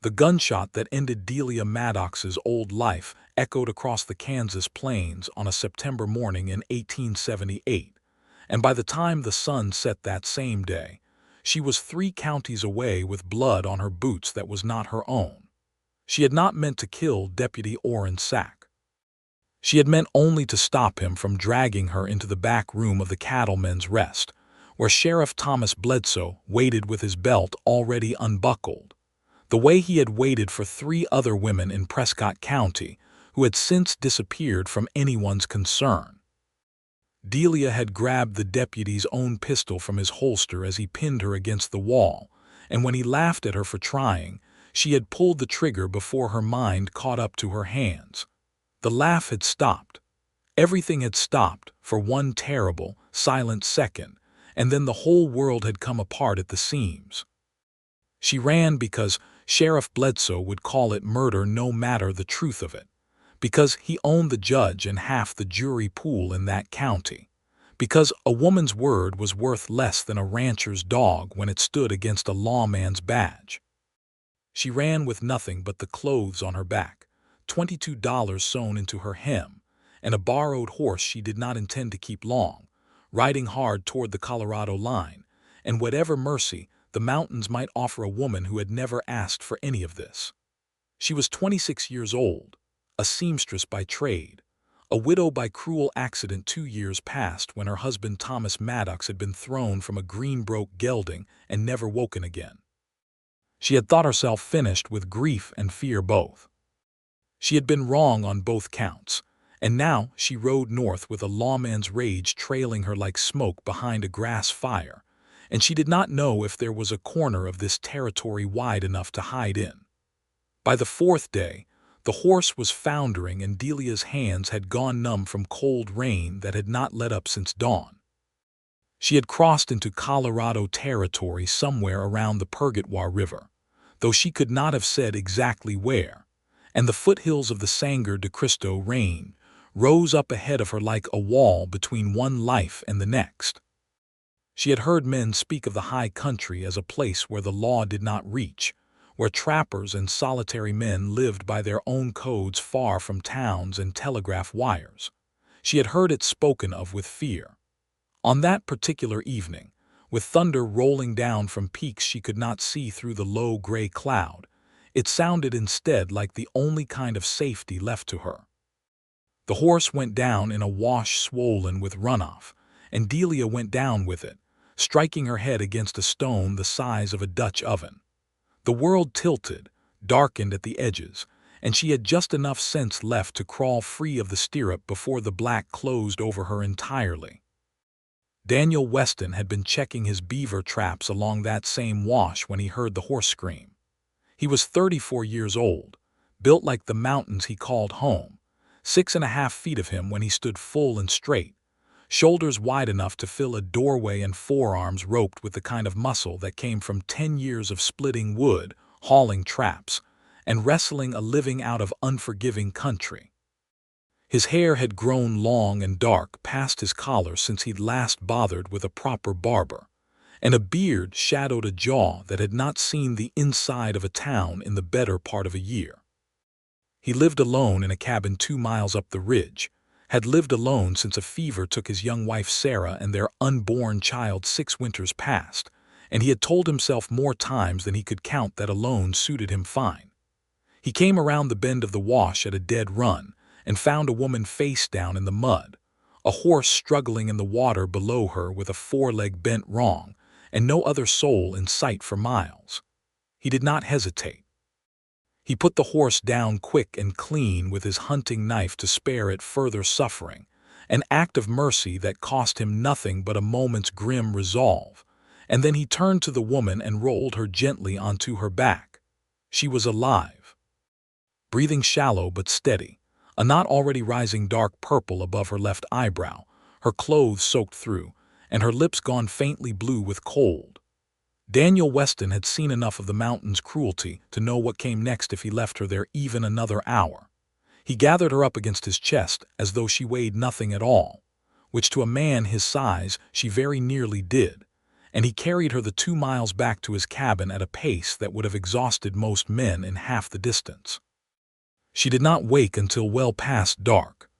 The gunshot that ended Delia Maddox's old life echoed across the Kansas plains on a September morning in 1878, and by the time the sun set that same day, she was 3 counties away with blood on her boots that was not her own. She had not meant to kill Deputy Orrin Sack. She had meant only to stop him from dragging her into the back room of the Cattlemen's Rest, where Sheriff Thomas Bledsoe waited with his belt already unbuckled, the way he had waited for 3 other women in Prescott County who had since disappeared from anyone's concern. Delia had grabbed the deputy's own pistol from his holster as he pinned her against the wall, and when he laughed at her for trying, she had pulled the trigger before her mind caught up to her hands. The laugh had stopped. Everything had stopped for one terrible, silent second, and then the whole world had come apart at the seams. She ran because Sheriff Bledsoe would call it murder no matter the truth of it, because he owned the judge and half the jury pool in that county, because a woman's word was worth less than a rancher's dog when it stood against a lawman's badge. She ran with nothing but the clothes on her back, $22 sewn into her hem, and a borrowed horse she did not intend to keep long, riding hard toward the Colorado line, and whatever mercy the mountains might offer a woman who had never asked for any of this. She was 26 years old, a seamstress by trade, a widow by cruel accident 2 years past when her husband Thomas Maddox had been thrown from a Greenbrook gelding and never woken again. She had thought herself finished with grief and fear both. She had been wrong on both counts, and now she rode north with a lawman's rage trailing her like smoke behind a grass fire, and she did not know if there was a corner of this territory wide enough to hide in. By the 4th day, the horse was foundering and Delia's hands had gone numb from cold rain that had not let up since dawn. She had crossed into Colorado territory somewhere around the Purgatoire River, though she could not have said exactly where, and the foothills of the Sangre de Cristo range rose up ahead of her like a wall between one life and the next. She had heard men speak of the high country as a place where the law did not reach, where trappers and solitary men lived by their own codes far from towns and telegraph wires. She had heard it spoken of with fear. On that particular evening, with thunder rolling down from peaks she could not see through the low gray cloud, it sounded instead like the only kind of safety left to her. The horse went down in a wash swollen with runoff, and Delia went down with it, striking her head against a stone the size of a Dutch oven. The world tilted, darkened at the edges, and she had just enough sense left to crawl free of the stirrup before the black closed over her entirely. Daniel Weston had been checking his beaver traps along that same wash when he heard the horse scream. He was 34 years old, built like the mountains he called home, 6.5 feet of him when he stood full and straight, shoulders wide enough to fill a doorway and forearms roped with the kind of muscle that came from 10 years of splitting wood, hauling traps, and wrestling a living out of unforgiving country. His hair had grown long and dark past his collar since he'd last bothered with a proper barber, and a beard shadowed a jaw that had not seen the inside of a town in the better part of a year. He lived alone in a cabin 2 miles up the ridge, had lived alone since a fever took his young wife Sarah and their unborn child 6 winters past, and he had told himself more times than he could count that alone suited him fine. He came around the bend of the wash at a dead run and found a woman face down in the mud, a horse struggling in the water below her with a foreleg bent wrong, and no other soul in sight for miles. He did not hesitate. He put the horse down quick and clean with his hunting knife to spare it further suffering, an act of mercy that cost him nothing but a moment's grim resolve, and then he turned to the woman and rolled her gently onto her back. She was alive. Breathing shallow but steady, a knot already rising dark purple above her left eyebrow, her clothes soaked through, and her lips gone faintly blue with cold. Daniel Weston had seen enough of the mountain's cruelty to know what came next if he left her there even another hour. He gathered her up against his chest as though she weighed nothing at all, which to a man his size she very nearly did, and he carried her the 2 miles back to his cabin at a pace that would have exhausted most men in half the distance. She did not wake until well past dark.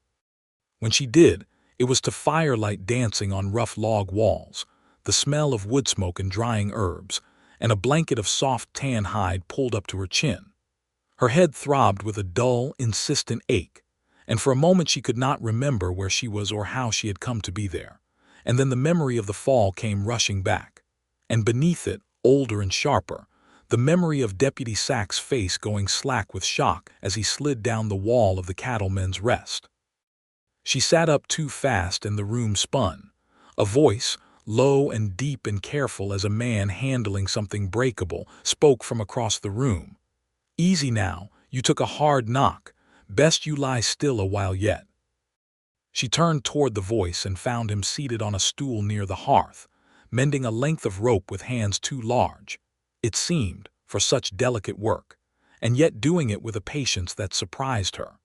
When she did, it was to firelight dancing on rough log walls, the smell of wood smoke and drying herbs, and a blanket of soft tan hide pulled up to her chin. Her head throbbed with a dull, insistent ache, and for a moment she could not remember where she was or how she had come to be there. And then the memory of the fall came rushing back. And beneath it, older and sharper, the memory of Deputy Sack's face going slack with shock as he slid down the wall of the cattlemen's rest. She sat up too fast and the room spun. A voice, low and deep and careful as a man handling something breakable, spoke from across the room. "Easy now, you took a hard knock. Best you lie still a while yet." She turned toward the voice and found him seated on a stool near the hearth, mending a length of rope with hands too large, it seemed, for such delicate work, and yet doing it with a patience that surprised her.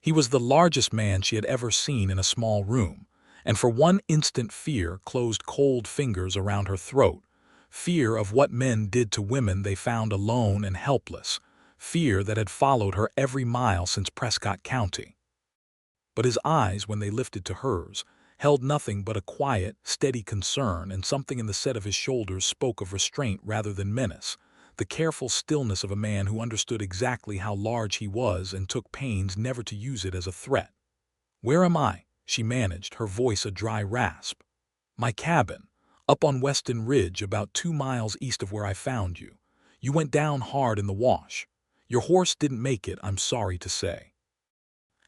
He was the largest man she had ever seen in a small room, and for one instant fear closed cold fingers around her throat, fear of what men did to women they found alone and helpless, fear that had followed her every mile since Prescott County. But his eyes, when they lifted to hers, held nothing but a quiet, steady concern, and something in the set of his shoulders spoke of restraint rather than menace, the careful stillness of a man who understood exactly how large he was and took pains never to use it as a threat. "Where am I?" she managed, her voice a dry rasp. "My cabin, up on Weston Ridge, about 2 miles east of where I found you. You went down hard in the wash. Your horse didn't make it, I'm sorry to say.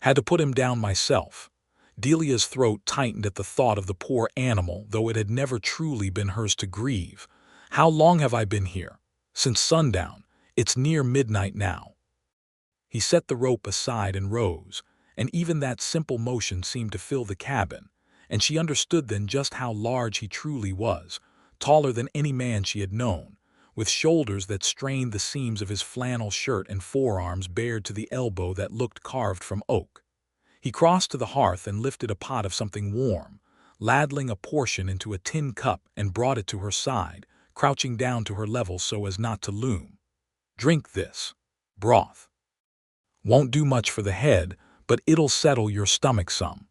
Had to put him down myself." Delia's throat tightened at the thought of the poor animal, though it had never truly been hers to grieve. "How long have I been here?" "Since sundown. It's near midnight now." He set the rope aside and rose, and even that simple motion seemed to fill the cabin, and she understood then just how large he truly was, taller than any man she had known, with shoulders that strained the seams of his flannel shirt and forearms bared to the elbow that looked carved from oak. He crossed to the hearth and lifted a pot of something warm, ladling a portion into a tin cup and brought it to her side, crouching down to her level so as not to loom. "Drink this. Broth. Won't do much for the head, but it'll settle your stomach some."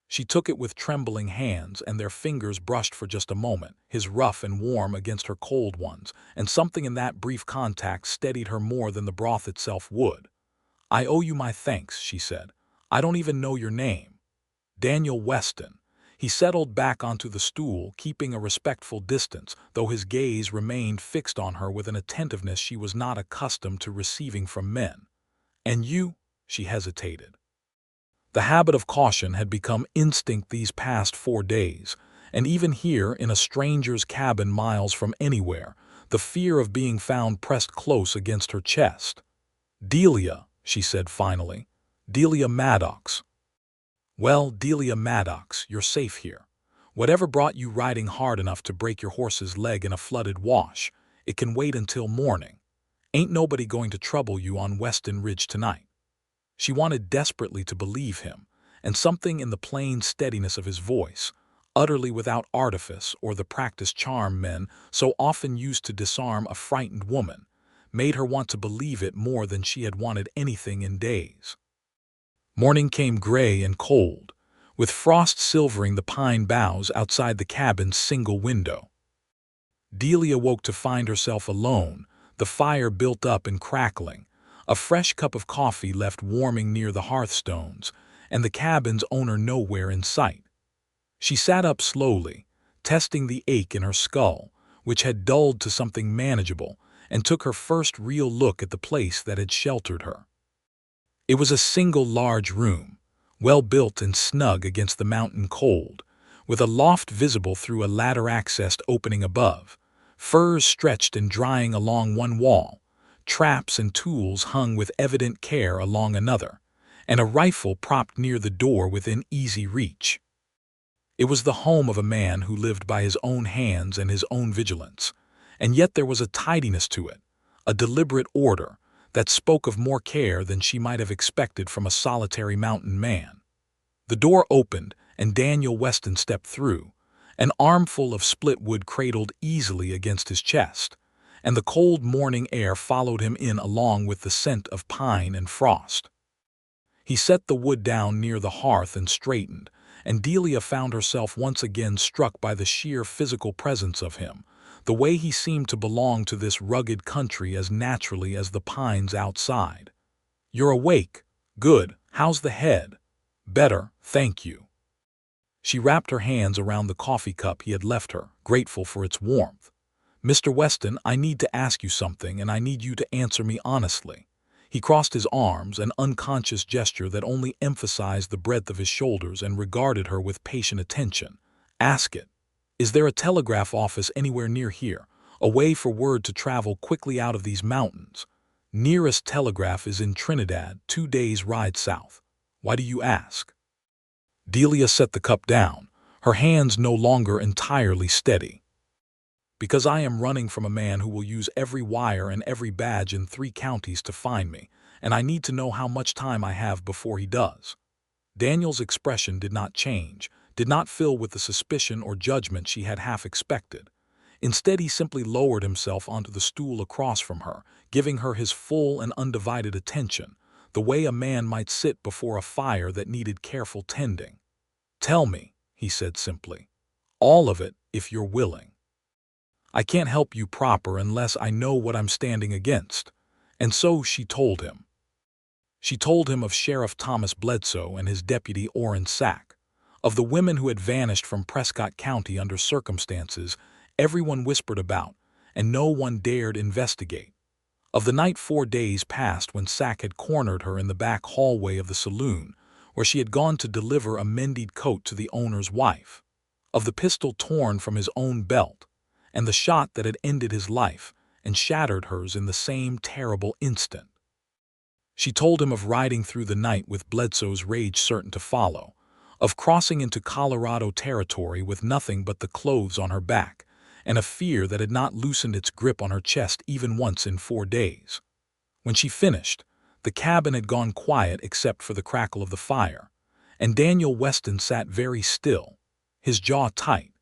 She took it with trembling hands, and their fingers brushed for just a moment, his rough and warm against her cold ones, and something in that brief contact steadied her more than the broth itself would. "I owe you my thanks," she said. "I don't even know your name." "Daniel Weston." He settled back onto the stool, keeping a respectful distance, though his gaze remained fixed on her with an attentiveness she was not accustomed to receiving from men. "And you?" She hesitated. The habit of caution had become instinct these past 4 days, and even here, in a stranger's cabin miles from anywhere, the fear of being found pressed close against her chest. "Delia," she said finally. "Delia Maddox." "Well, Delia Maddox, you're safe here. Whatever brought you riding hard enough to break your horse's leg in a flooded wash, it can wait until morning. Ain't nobody going to trouble you on Weston Ridge tonight." She wanted desperately to believe him, and something in the plain steadiness of his voice, utterly without artifice or the practiced charm men so often used to disarm a frightened woman, made her want to believe it more than she had wanted anything in days. Morning came gray and cold, with frost silvering the pine boughs outside the cabin's single window. Delia woke to find herself alone, the fire built up and crackling, a fresh cup of coffee left warming near the hearthstones, and the cabin's owner nowhere in sight. She sat up slowly, testing the ache in her skull, which had dulled to something manageable, and took her first real look at the place that had sheltered her. It was a single large room, well built and snug against the mountain cold, with a loft visible through a ladder-accessed opening above, furs stretched and drying along one wall, traps and tools hung with evident care along another, and a rifle propped near the door within easy reach. It was the home of a man who lived by his own hands and his own vigilance, and yet there was a tidiness to it, a deliberate order, that spoke of more care than she might have expected from a solitary mountain man. The door opened, and Daniel Weston stepped through, An armful of split wood cradled easily against his chest, and the cold morning air followed him in along with the scent of pine and frost. He set the wood down near the hearth and straightened, and Delia found herself once again struck by the sheer physical presence of him, the way he seemed to belong to this rugged country as naturally as the pines outside. "You're awake. Good. How's the head?" "Better, thank you." She wrapped her hands around the coffee cup he had left her, grateful for its warmth. "Mr. Weston, I need to ask you something, and I need you to answer me honestly." He crossed his arms, an unconscious gesture that only emphasized the breadth of his shoulders, and regarded her with patient attention. "Ask it. Is there a telegraph office anywhere near here, a way for word to travel quickly out of these mountains?" "Nearest telegraph is in Trinidad, 2 days' ride south." "Why do you ask?" Delia set the cup down, her hands no longer entirely steady. "Because I am running from a man who will use every wire and every badge in 3 counties to find me, and I need to know how much time I have before he does." Daniel's expression did not change, did not fill with the suspicion or judgment she had half expected. Instead, he simply lowered himself onto the stool across from her, giving her his full and undivided attention, the way a man might sit before a fire that needed careful tending. "Tell me," he said simply. "All of it, if you're willing. I can't help you proper unless I know what I'm standing against." And so she told him. She told him of Sheriff Thomas Bledsoe and his deputy Orrin Sack, of the women who had vanished from Prescott County under circumstances everyone whispered about and no one dared investigate, of the night 4 days past when Sack had cornered her in the back hallway of the saloon, where she had gone to deliver a mended coat to the owner's wife, of the pistol torn from his own belt, and the shot that had ended his life and shattered hers in the same terrible instant. She told him of riding through the night with Bledsoe's rage certain to follow, of crossing into Colorado territory with nothing but the clothes on her back, and a fear that had not loosened its grip on her chest even once in 4 days. When she finished, the cabin had gone quiet except for the crackle of the fire, and Daniel Weston sat very still, his jaw tight,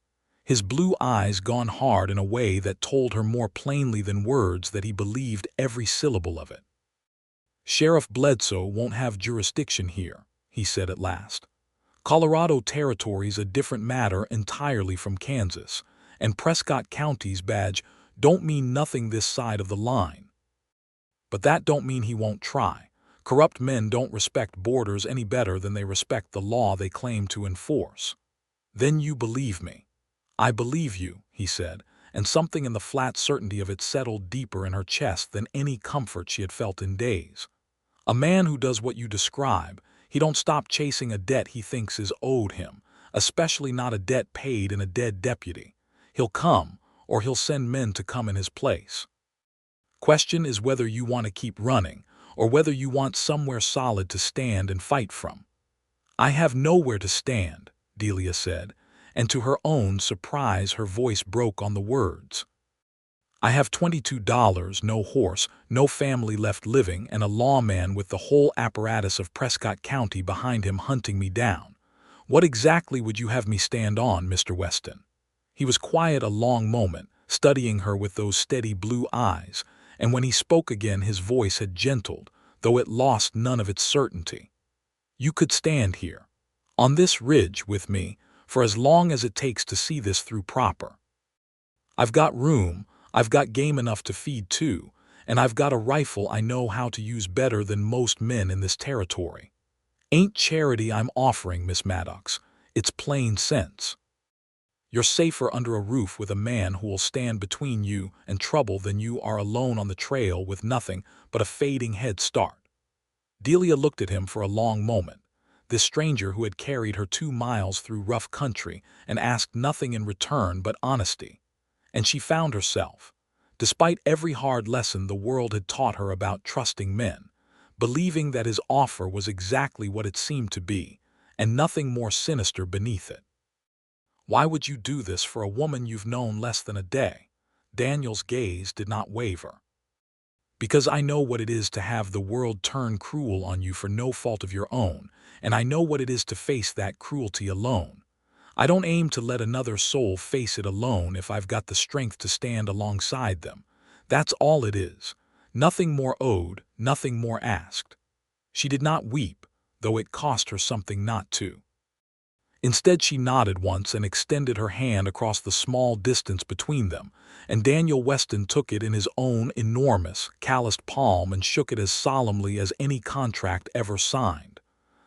his blue eyes gone hard in a way that told her more plainly than words that he believed every syllable of it. "Sheriff Bledsoe won't have jurisdiction here," he said at last. "Colorado Territory's a different matter entirely from Kansas, and Prescott County's badge don't mean nothing this side of the line. But that don't mean he won't try. Corrupt men don't respect borders any better than they respect the law they claim to enforce." "Then you believe me." "I believe you," he said, and something in the flat certainty of it settled deeper in her chest than any comfort she had felt in days. "A man who does what you describe, he don't stop chasing a debt he thinks is owed him, especially not a debt paid in a dead deputy. He'll come, or he'll send men to come in his place. Question is whether you want to keep running, or whether you want somewhere solid to stand and fight from." "I have nowhere to stand," Delia said, and to her own surprise her voice broke on the words. "I have $22, no horse, no family left living, and a lawman with the whole apparatus of Prescott County behind him hunting me down. What exactly would you have me stand on, Mr. Weston?" He was quiet a long moment, studying her with those steady blue eyes, and when he spoke again his voice had gentled, though it lost none of its certainty. "You could stand here, on this ridge, with me, for as long as it takes to see this through proper. I've got room, I've got game enough to feed 2, and I've got a rifle I know how to use better than most men in this territory. Ain't charity I'm offering, Miss Maddox, it's plain sense. You're safer under a roof with a man who will stand between you and trouble than you are alone on the trail with nothing but a fading head start." Delia looked at him for a long moment, this stranger who had carried her 2 miles through rough country and asked nothing in return but honesty. And she found herself, despite every hard lesson the world had taught her about trusting men, believing that his offer was exactly what it seemed to be, and nothing more sinister beneath it. "Why would you do this for a woman you've known less than a day?" Daniel's gaze did not waver. "Because I know what it is to have the world turn cruel on you for no fault of your own, and I know what it is to face that cruelty alone. I don't aim to let another soul face it alone if I've got the strength to stand alongside them. That's all it is. Nothing more owed, nothing more asked. She did not weep, though it cost her something not to. Instead, she nodded once and extended her hand across the small distance between them, and Daniel Weston took it in his own enormous, calloused palm and shook it as solemnly as any contract ever signed.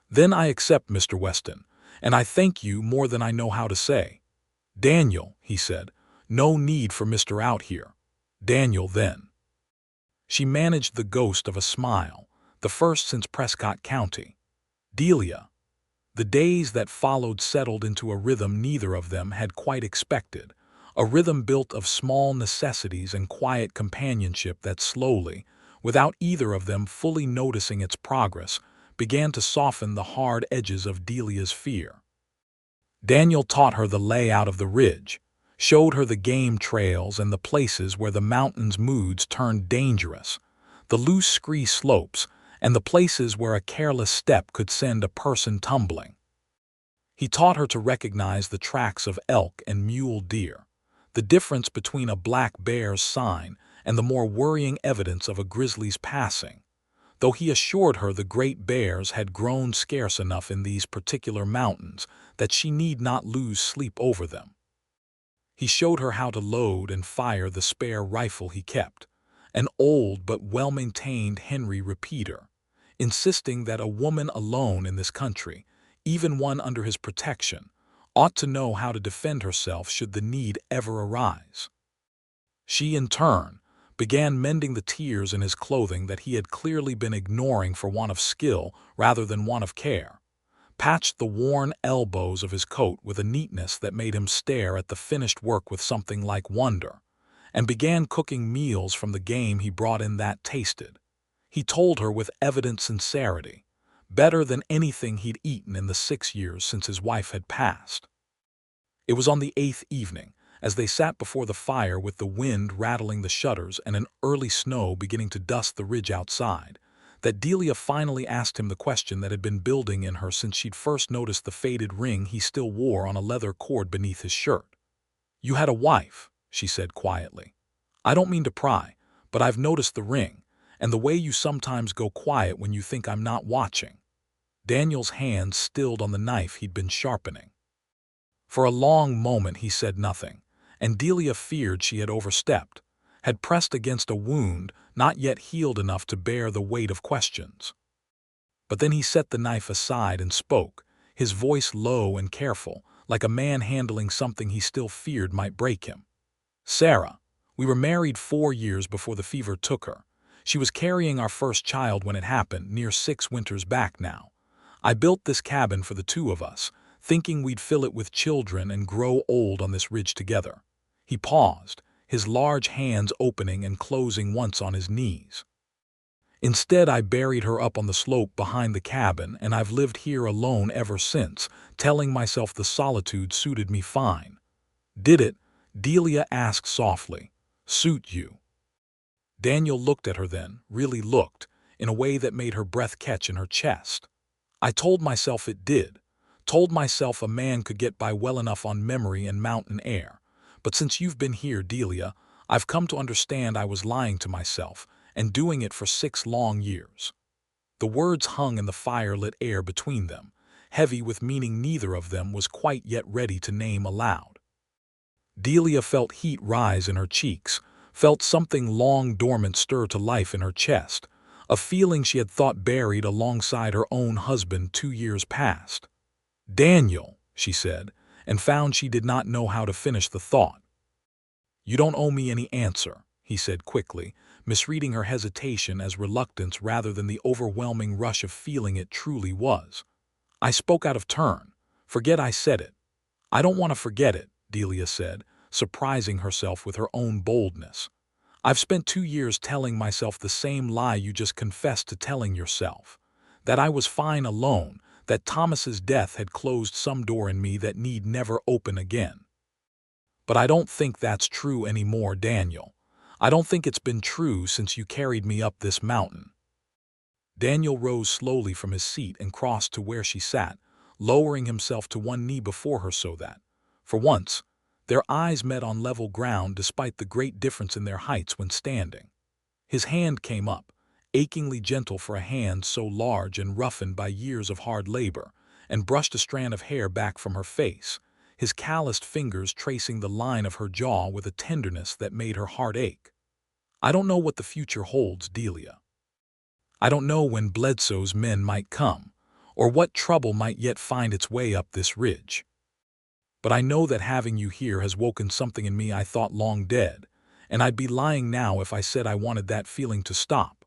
"Then I accept, Mr. Weston, and I thank you more than I know how to say." "Daniel," he said, "no need for Mr. out here." "Daniel, then." She managed the ghost of a smile, the first since Prescott County. "Delia." The days that followed settled into a rhythm neither of them had quite expected, a rhythm built of small necessities and quiet companionship that slowly, without either of them fully noticing its progress, began to soften the hard edges of Delia's fear. Daniel taught her the layout of the ridge, showed her the game trails and the places where the mountain's moods turned dangerous, the loose scree slopes, and the places where a careless step could send a person tumbling. He taught her to recognize the tracks of elk and mule deer, the difference between a black bear's sign and the more worrying evidence of a grizzly's passing, though he assured her the great bears had grown scarce enough in these particular mountains that she need not lose sleep over them. He showed her how to load and fire the spare rifle he kept, an old but well-maintained Henry repeater, insisting that a woman alone in this country, even one under his protection, ought to know how to defend herself should the need ever arise. She, in turn, began mending the tears in his clothing that he had clearly been ignoring for want of skill rather than want of care, patched the worn elbows of his coat with a neatness that made him stare at the finished work with something like wonder, and began cooking meals from the game he brought in that tasted, he told her with evident sincerity, better than anything he'd eaten in the 6 years since his wife had passed. It was on the 8th evening, as they sat before the fire with the wind rattling the shutters and an early snow beginning to dust the ridge outside, that Delia finally asked him the question that had been building in her since she'd first noticed the faded ring he still wore on a leather cord beneath his shirt. "You had a wife," she said quietly. "I don't mean to pry, but I've noticed the ring, and the way you sometimes go quiet when you think I'm not watching." Daniel's hand stilled on the knife he'd been sharpening. For a long moment he said nothing, and Delia feared she had overstepped, had pressed against a wound not yet healed enough to bear the weight of questions. But then he set the knife aside and spoke, his voice low and careful, like a man handling something he still feared might break him. "Sarah, we were married 4 years before the fever took her. She was carrying our first child when it happened, near 6 winters back now. I built this cabin for the 2 of us, thinking we'd fill it with children and grow old on this ridge together." He paused, his large hands opening and closing once on his knees. "Instead, I buried her up on the slope behind the cabin, and I've lived here alone ever since, telling myself the solitude suited me fine." "Did it," Delia asked softly, "suit you?" Daniel looked at her then, really looked, in a way that made her breath catch in her chest. "I told myself it did, told myself a man could get by well enough on memory and mountain air. But since you've been here, Delia, I've come to understand I was lying to myself, and doing it for 6 long years." The words hung in the fire-lit air between them, heavy with meaning neither of them was quite yet ready to name aloud. Delia felt heat rise in her cheeks, felt something long dormant stir to life in her chest, a feeling she had thought buried alongside her own husband 2 years past. "Daniel," she said, and found she did not know how to finish the thought. "You don't owe me any answer," he said quickly, misreading her hesitation as reluctance rather than the overwhelming rush of feeling it truly was. "I spoke out of turn. Forget I said it." "I don't want to forget it," Delia said, surprising herself with her own boldness. "I've spent 2 years telling myself the same lie you just confessed to telling yourself. That I was fine alone, that Thomas's death had closed some door in me that need never open again. But I don't think that's true anymore, Daniel. I don't think it's been true since you carried me up this mountain." Daniel rose slowly from his seat and crossed to where she sat, lowering himself to one knee before her so that, For once, their eyes met on level ground despite the great difference in their heights when standing. His hand came up, achingly gentle for a hand so large and roughened by years of hard labor, and brushed a strand of hair back from her face, his calloused fingers tracing the line of her jaw with a tenderness that made her heart ache. "I don't know what the future holds, Delia. I don't know when Bledsoe's men might come, or what trouble might yet find its way up this ridge. But I know that having you here has woken something in me I thought long dead, and I'd be lying now if I said I wanted that feeling to stop."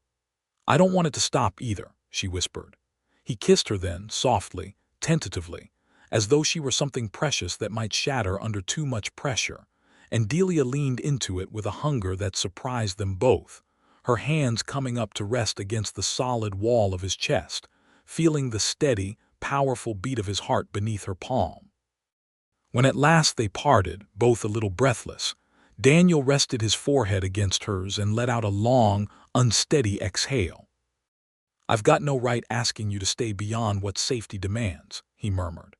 "I don't want it to stop either," she whispered. He kissed her then, softly, tentatively, as though she were something precious that might shatter under too much pressure, and Delia leaned into it with a hunger that surprised them both, her hands coming up to rest against the solid wall of his chest, feeling the steady, powerful beat of his heart beneath her palm. When at last they parted, both a little breathless, Daniel rested his forehead against hers and let out a long, unsteady exhale. "I've got no right asking you to stay beyond what safety demands," he murmured.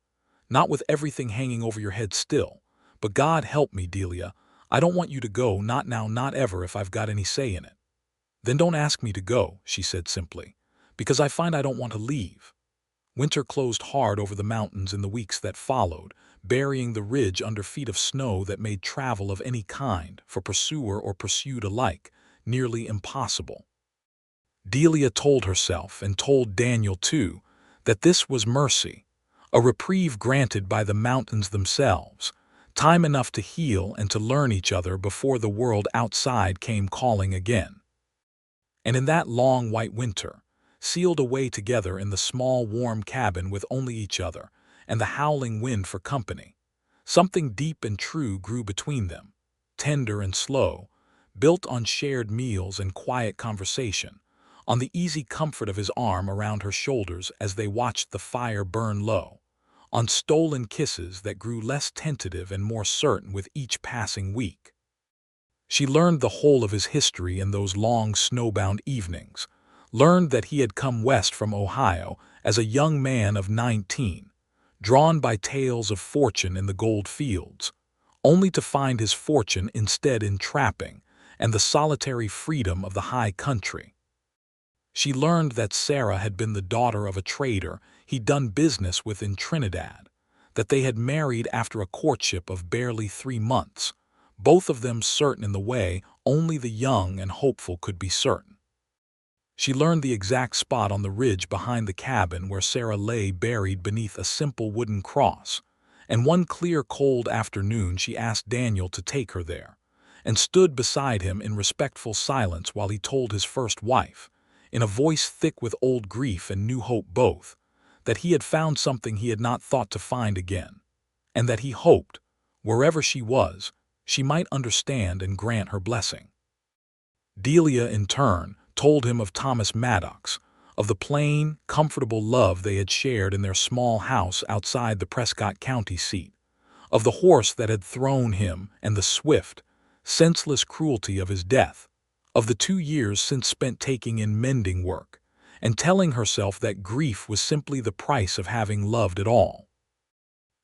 "Not with everything hanging over your head still. But God help me, Delia, I don't want you to go, not now, not ever, if I've got any say in it." "Then don't ask me to go," she said simply, "because I find I don't want to leave." Winter closed hard over the mountains in the weeks that followed, burying the ridge under feet of snow that made travel of any kind, for pursuer or pursued alike, nearly impossible. Delia told herself, and told Daniel too, that this was mercy, a reprieve granted by the mountains themselves, time enough to heal and to learn each other before the world outside came calling again. And in that long white winter, sealed away together in the small warm cabin with only each other and the howling wind for company, something deep and true grew between them, tender and slow, built on shared meals and quiet conversation, on the easy comfort of his arm around her shoulders as they watched the fire burn low, on stolen kisses that grew less tentative and more certain with each passing week. She learned the whole of his history in those long snowbound evenings, learned that he had come west from Ohio as a young man of 19, drawn by tales of fortune in the gold fields, only to find his fortune instead in trapping and the solitary freedom of the high country. She learned that Sarah had been the daughter of a trader he'd done business with in Trinidad, that they had married after a courtship of barely 3 months, both of them certain in the way only the young and hopeful could be certain. She learned the exact spot on the ridge behind the cabin where Sarah lay buried beneath a simple wooden cross, and one clear cold afternoon she asked Daniel to take her there, and stood beside him in respectful silence while he told his first wife, in a voice thick with old grief and new hope both, that he had found something he had not thought to find again, and that he hoped, wherever she was, she might understand and grant her blessing. Delia, in turn, told him of Thomas Maddox, of the plain, comfortable love they had shared in their small house outside the Prescott County seat, of the horse that had thrown him and the swift, senseless cruelty of his death, of the 2 years since spent taking in mending work, and telling herself that grief was simply the price of having loved at all.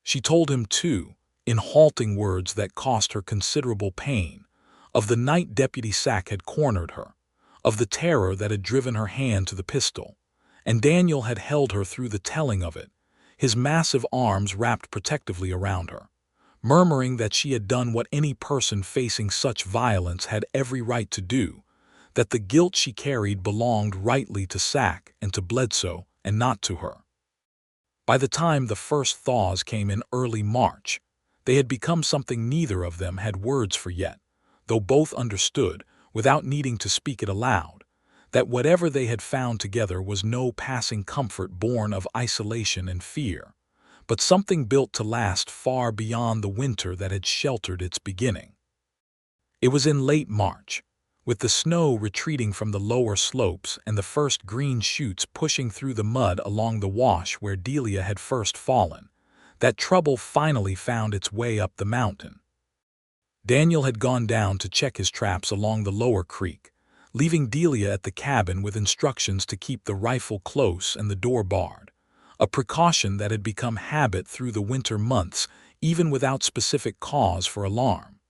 She told him, too, in halting words that cost her considerable pain, of the night Deputy Sack had cornered her, of the terror that had driven her hand to the pistol, and Daniel had held her through the telling of it, his massive arms wrapped protectively around her, murmuring that she had done what any person facing such violence had every right to do, that the guilt she carried belonged rightly to Sack and to Bledsoe and not to her. By the time the first thaws came in early March, they had become something neither of them had words for yet, though both understood, without needing to speak it aloud, that whatever they had found together was no passing comfort born of isolation and fear, but something built to last far beyond the winter that had sheltered its beginning. It was in late March, with the snow retreating from the lower slopes and the first green shoots pushing through the mud along the wash where Delia had first fallen, that trouble finally found its way up the mountain. Daniel had gone down to check his traps along the lower creek, leaving Delia at the cabin with instructions to keep the rifle close and the door barred, a precaution that had become habit through the winter months even without specific cause for alarm.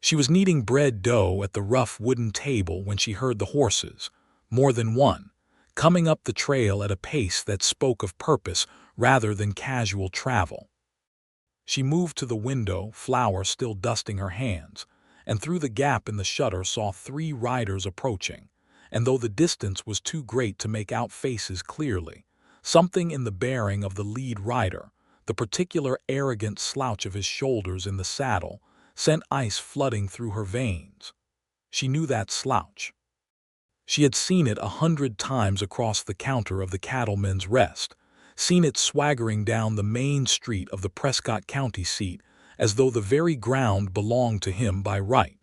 She was kneading bread dough at the rough wooden table when she heard the horses, more than one, coming up the trail at a pace that spoke of purpose rather than casual travel. She moved to the window, flour still dusting her hands, and through the gap in the shutter saw 3 riders approaching, and though the distance was too great to make out faces clearly, something in the bearing of the lead rider, the particular arrogant slouch of his shoulders in the saddle, sent ice flooding through her veins. She knew that slouch. She had seen it 100 times across the counter of the Cattlemen's Rest, seen it swaggering down the main street of the Prescott County seat as though the very ground belonged to him by right.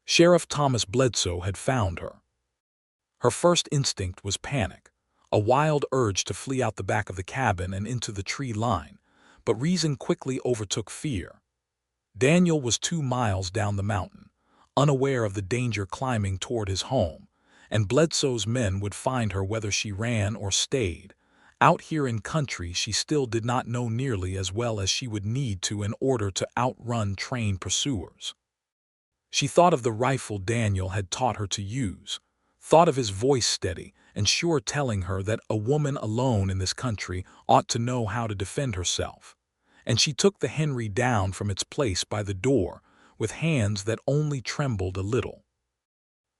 Sheriff Thomas Bledsoe had found her. Her first instinct was panic, a wild urge to flee out the back of the cabin and into the tree line, but reason quickly overtook fear. Daniel was 2 miles down the mountain, unaware of the danger climbing toward his home, and Bledsoe's men would find her whether she ran or stayed. Out here in country she still did not know nearly as well as she would need to in order to outrun trained pursuers. She thought of the rifle Daniel had taught her to use, thought of his voice steady and sure telling her that a woman alone in this country ought to know how to defend herself, and she took the Henry down from its place by the door with hands that only trembled a little.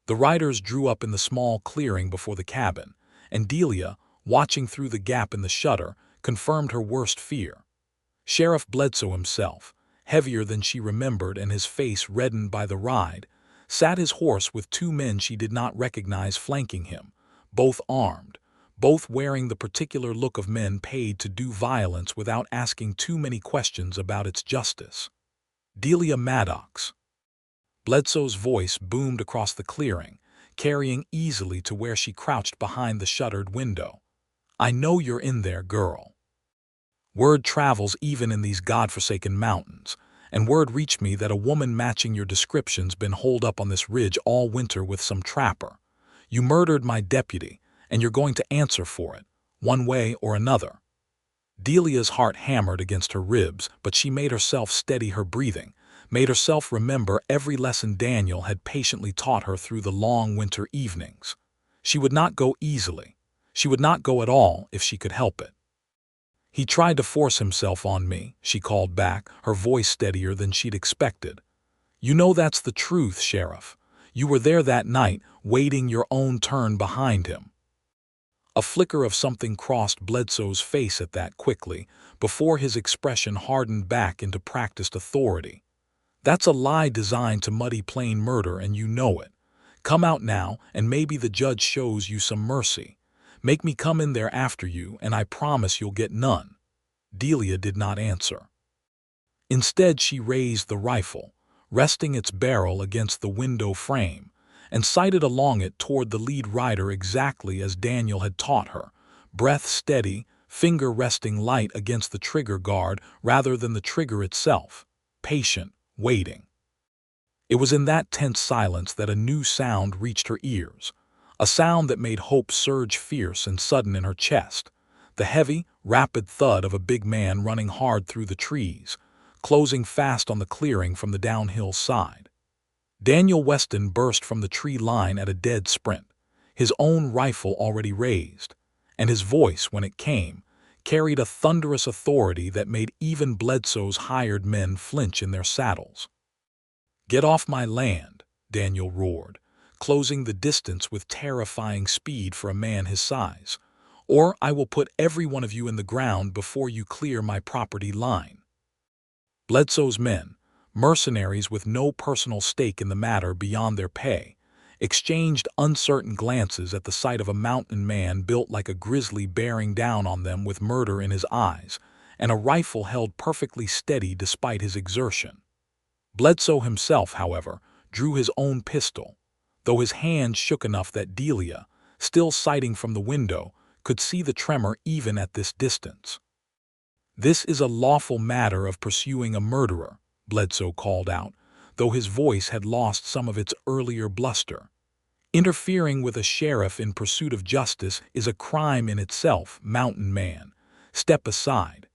The riders drew up in the small clearing before the cabin, and Delia, watching through the gap in the shutter, confirmed her worst fear. Sheriff Bledsoe himself, heavier than she remembered and his face reddened by the ride, sat his horse with 2 men she did not recognize flanking him, both armed, both wearing the particular look of men paid to do violence without asking too many questions about its justice. Delia Maddox. Bledsoe's voice boomed across the clearing, carrying easily to where she crouched behind the shuttered window. I know you're in there, girl. Word travels even in these godforsaken mountains, and word reached me that a woman matching your description's been holed up on this ridge all winter with some trapper. You murdered my deputy, and you're going to answer for it, one way or another. Delia's heart hammered against her ribs, but she made herself steady her breathing, made herself remember every lesson Daniel had patiently taught her through the long winter evenings. She would not go easily. She would not go at all if she could help it. He tried to force himself on me, she called back, her voice steadier than she'd expected. You know that's the truth, Sheriff. You were there that night, waiting your own turn behind him. A flicker of something crossed Bledsoe's face at that quickly, before his expression hardened back into practiced authority. That's a lie designed to muddy plain murder, and you know it. Come out now, and maybe the judge shows you some mercy. Make me come in there after you, and I promise you'll get none. Delia did not answer. Instead, she raised the rifle, resting its barrel against the window frame, and sighted along it toward the lead rider exactly as Daniel had taught her, breath steady, finger resting light against the trigger guard rather than the trigger itself, patient, waiting. It was in that tense silence that a new sound reached her ears, a sound that made hope surge fierce and sudden in her chest, the heavy, rapid thud of a big man running hard through the trees, closing fast on the clearing from the downhill side. Daniel Weston burst from the tree line at a dead sprint, his own rifle already raised, and his voice, when it came, carried a thunderous authority that made even Bledsoe's hired men flinch in their saddles. Get off my land, Daniel roared, closing the distance with terrifying speed for a man his size, or I will put every one of you in the ground before you clear my property line. Bledsoe's men, mercenaries with no personal stake in the matter beyond their pay, exchanged uncertain glances at the sight of a mountain man built like a grizzly bearing down on them with murder in his eyes, and a rifle held perfectly steady despite his exertion. Bledsoe himself, however, drew his own pistol, though his hand shook enough that Delia, still sighting from the window, could see the tremor even at this distance. This is a lawful matter of pursuing a murderer, Bledsoe called out, though his voice had lost some of its earlier bluster. Interfering with a sheriff in pursuit of justice is a crime in itself, mountain man. Step aside.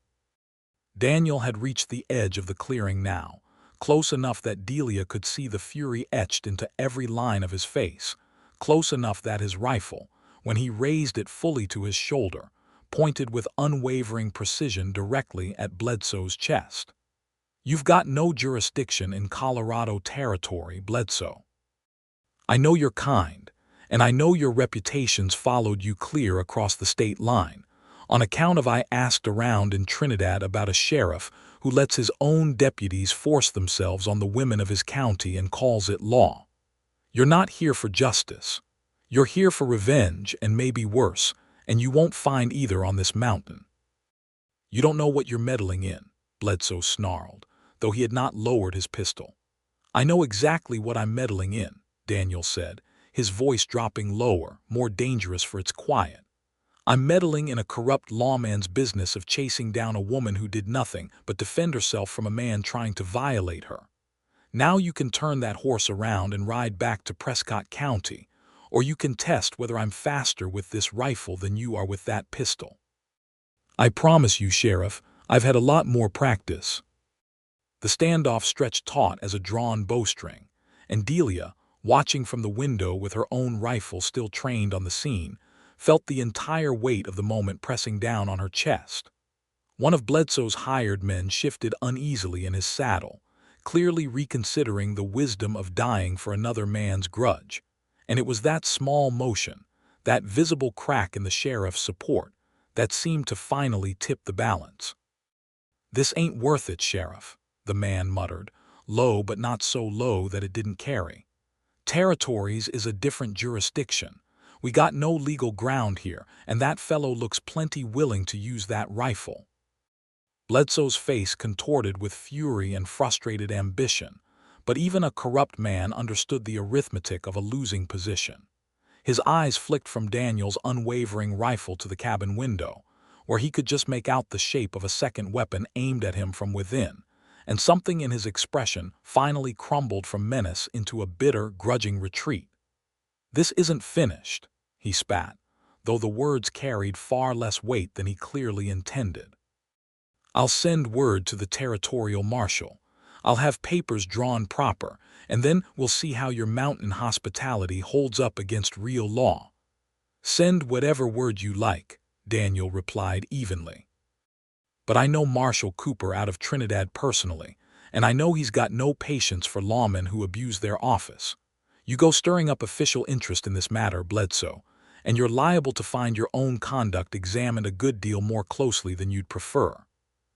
Daniel had reached the edge of the clearing now, close enough that Delia could see the fury etched into every line of his face, close enough that his rifle, when he raised it fully to his shoulder, pointed with unwavering precision directly at Bledsoe's chest. "You've got no jurisdiction in Colorado territory, Bledsoe. I know you're kind, and I know your reputation's followed you clear across the state line, on account of I asked around in Trinidad about a sheriff who lets his own deputies force themselves on the women of his county and calls it law. You're not here for justice. You're here for revenge and maybe worse, and you won't find either on this mountain." "You don't know what you're meddling in," Bledsoe snarled, though he had not lowered his pistol. "I know exactly what I'm meddling in," Daniel said, his voice dropping lower, more dangerous for its quiet. "I'm meddling in a corrupt lawman's business of chasing down a woman who did nothing but defend herself from a man trying to violate her. Now you can turn that horse around and ride back to Prescott County, or you can test whether I'm faster with this rifle than you are with that pistol. I promise you, Sheriff, I've had a lot more practice." The standoff stretched taut as a drawn bowstring, and Delia, watching from the window with her own rifle still trained on the scene, felt the entire weight of the moment pressing down on her chest. One of Bledsoe's hired men shifted uneasily in his saddle, clearly reconsidering the wisdom of dying for another man's grudge, and it was that small motion, that visible crack in the sheriff's support, that seemed to finally tip the balance. "This ain't worth it, Sheriff," the man muttered, low but not so low that it didn't carry. "Territories is a different jurisdiction. We got no legal ground here, and that fellow looks plenty willing to use that rifle." Bledsoe's face contorted with fury and frustrated ambition, but even a corrupt man understood the arithmetic of a losing position. His eyes flicked from Daniel's unwavering rifle to the cabin window, where he could just make out the shape of a second weapon aimed at him from within, and something in his expression finally crumbled from menace into a bitter, grudging retreat. "This isn't finished," he spat, though the words carried far less weight than he clearly intended. "I'll send word to the territorial marshal. I'll have papers drawn proper, and then we'll see how your mountain hospitality holds up against real law." "Send whatever word you like," Daniel replied evenly. "But I know Marshal Cooper out of Trinidad personally, and I know he's got no patience for lawmen who abuse their office. You go stirring up official interest in this matter, Bledsoe, and you're liable to find your own conduct examined a good deal more closely than you'd prefer.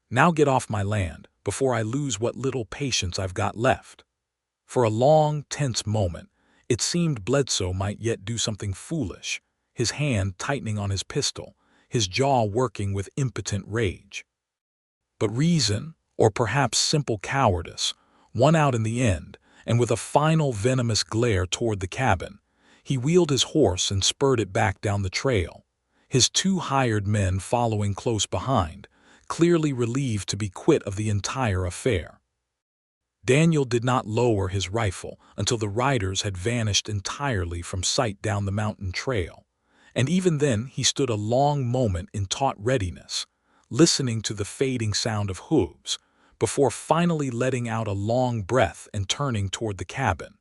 Now get off my land, before I lose what little patience I've got left." For a long, tense moment, it seemed Bledsoe might yet do something foolish, his hand tightening on his pistol, his jaw working with impotent rage. But reason, or perhaps simple cowardice, won out in the end, and with a final venomous glare toward the cabin, he wheeled his horse and spurred it back down the trail, his two hired men following close behind, clearly relieved to be quit of the entire affair. Daniel did not lower his rifle until the riders had vanished entirely from sight down the mountain trail, and even then he stood a long moment in taut readiness, listening to the fading sound of hooves, before finally letting out a long breath and turning toward the cabin.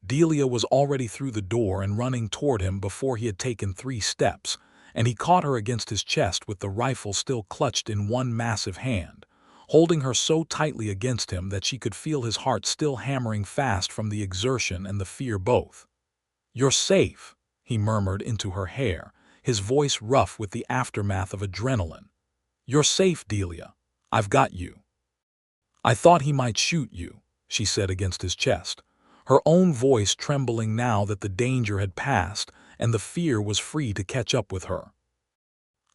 Delia was already through the door and running toward him before he had taken 3 steps, and he caught her against his chest with the rifle still clutched in one massive hand, holding her so tightly against him that she could feel his heart still hammering fast from the exertion and the fear both. "You're safe," he murmured into her hair, his voice rough with the aftermath of adrenaline. "You're safe, Delia. I've got you." "I thought he might shoot you," she said against his chest, her own voice trembling now that the danger had passed and the fear was free to catch up with her.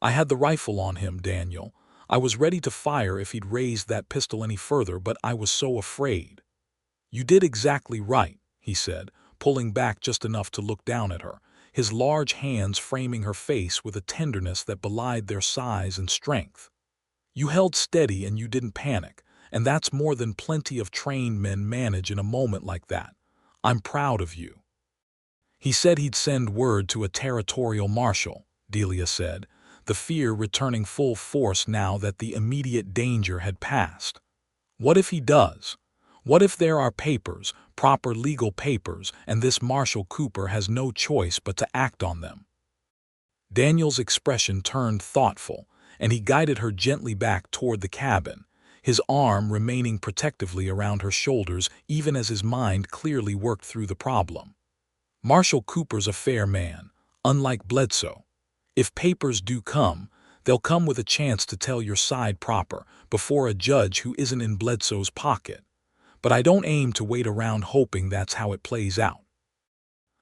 "I had the rifle on him, Daniel. I was ready to fire if he'd raised that pistol any further, but I was so afraid." "You did exactly right," he said, pulling back just enough to look down at her, his large hands framing her face with a tenderness that belied their size and strength. "You held steady and you didn't panic, and that's more than plenty of trained men manage in a moment like that. I'm proud of you." "He said he'd send word to a territorial marshal," Delia said, the fear returning full force now that the immediate danger had passed. What if he does? What if there are papers, proper legal papers, and this Marshall Cooper has no choice but to act on them? Daniel's expression turned thoughtful, and he guided her gently back toward the cabin, his arm remaining protectively around her shoulders even as his mind clearly worked through the problem. Marshall Cooper's a fair man, unlike Bledsoe. If papers do come, they'll come with a chance to tell your side proper before a judge who isn't in Bledsoe's pocket. But I don't aim to wait around hoping that's how it plays out.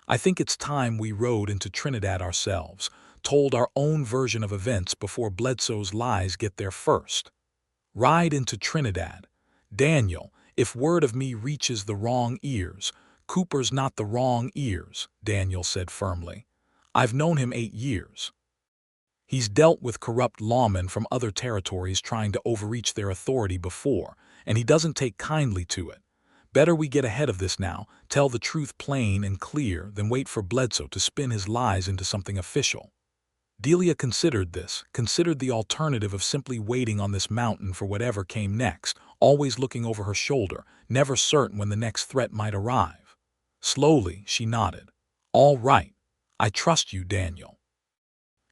I think it's time we rode into Trinidad ourselves, told our own version of events before Bledsoe's lies get there first. Ride into Trinidad. Daniel, if word of me reaches the wrong ears, Cooper's not the wrong ears, Daniel said firmly. I've known him 8 years. He's dealt with corrupt lawmen from other territories trying to overreach their authority before, and he doesn't take kindly to it. Better we get ahead of this now, tell the truth plain and clear, than wait for Bledsoe to spin his lies into something official. Delia considered the alternative of simply waiting on this mountain for whatever came next, always looking over her shoulder, never certain when the next threat might arrive. Slowly, she nodded. All right. I trust you, Daniel.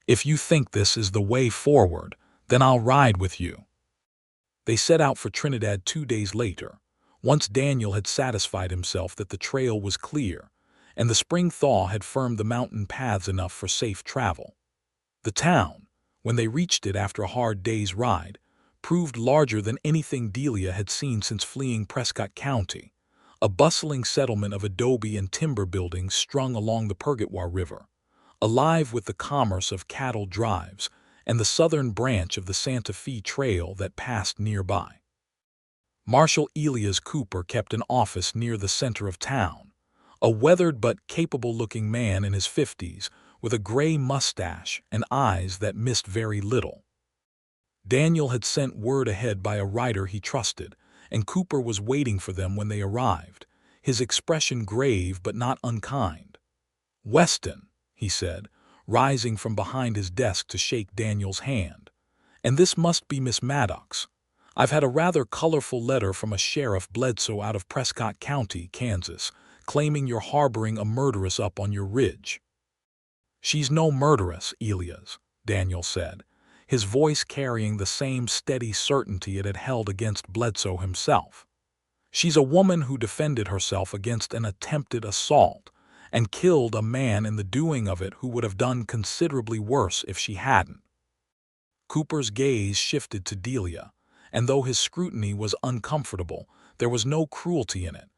If you think this is the way forward, then I'll ride with you. They set out for Trinidad 2 days later, once Daniel had satisfied himself that the trail was clear, and the spring thaw had firmed the mountain paths enough for safe travel. The town, when they reached it after a hard day's ride, proved larger than anything Delia had seen since fleeing Prescott County, a bustling settlement of adobe and timber buildings strung along the Purgatoire River, alive with the commerce of cattle drives and the southern branch of the Santa Fe Trail that passed nearby. Marshal Elias Cooper kept an office near the center of town, a weathered but capable-looking man in his 50s with a gray mustache and eyes that missed very little. Daniel had sent word ahead by a rider he trusted, and Cooper was waiting for them when they arrived, his expression grave but not unkind. Weston, he said, rising from behind his desk to shake Daniel's hand. And this must be Miss Maddox. I've had a rather colorful letter from a Sheriff Bledsoe out of Prescott County, Kansas, claiming you're harboring a murderess up on your ridge. She's no murderess, Elias, Daniel said, his voice carrying the same steady certainty it had held against Bledsoe himself. She's a woman who defended herself against an attempted assault and killed a man in the doing of it who would have done considerably worse if she hadn't. Cooper's gaze shifted to Delia, and though his scrutiny was uncomfortable, there was no cruelty in it,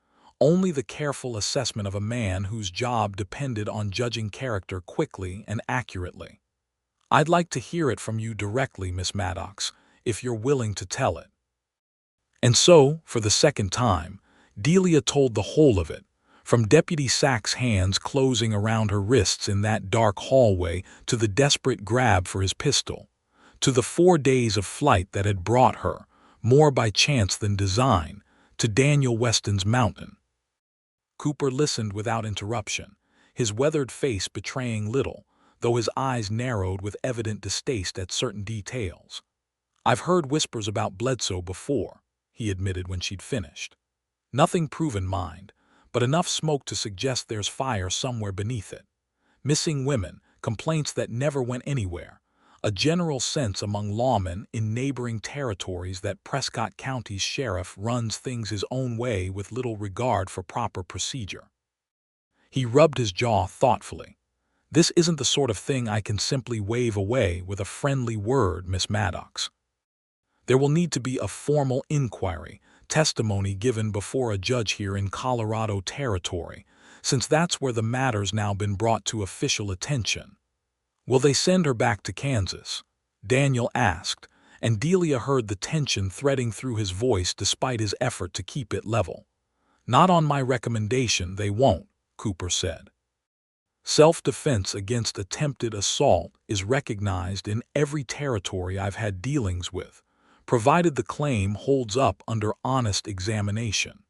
only the careful assessment of a man whose job depended on judging character quickly and accurately. I'd like to hear it from you directly, Miss Maddox, if you're willing to tell it. And so, for the second time, Delia told the whole of it, from Deputy Sack's hands closing around her wrists in that dark hallway to the desperate grab for his pistol, to the 4 days of flight that had brought her, more by chance than design, to Daniel Weston's mountain. Cooper listened without interruption, his weathered face betraying little, though his eyes narrowed with evident distaste at certain details. I've heard whispers about Bledsoe before, he admitted when she'd finished. Nothing proven, mind, but enough smoke to suggest there's fire somewhere beneath it. Missing women, complaints that never went anywhere, a general sense among lawmen in neighboring territories that Prescott County's sheriff runs things his own way with little regard for proper procedure. He rubbed his jaw thoughtfully. This isn't the sort of thing I can simply wave away with a friendly word, Miss Maddox. There will need to be a formal inquiry, testimony given before a judge here in Colorado Territory, since that's where the matter's now been brought to official attention. Will they send her back to Kansas? Daniel asked, and Delia heard the tension threading through his voice despite his effort to keep it level. Not on my recommendation, they won't, Cooper said. Self-defense against attempted assault is recognized in every territory I've had dealings with, provided the claim holds up under honest examination.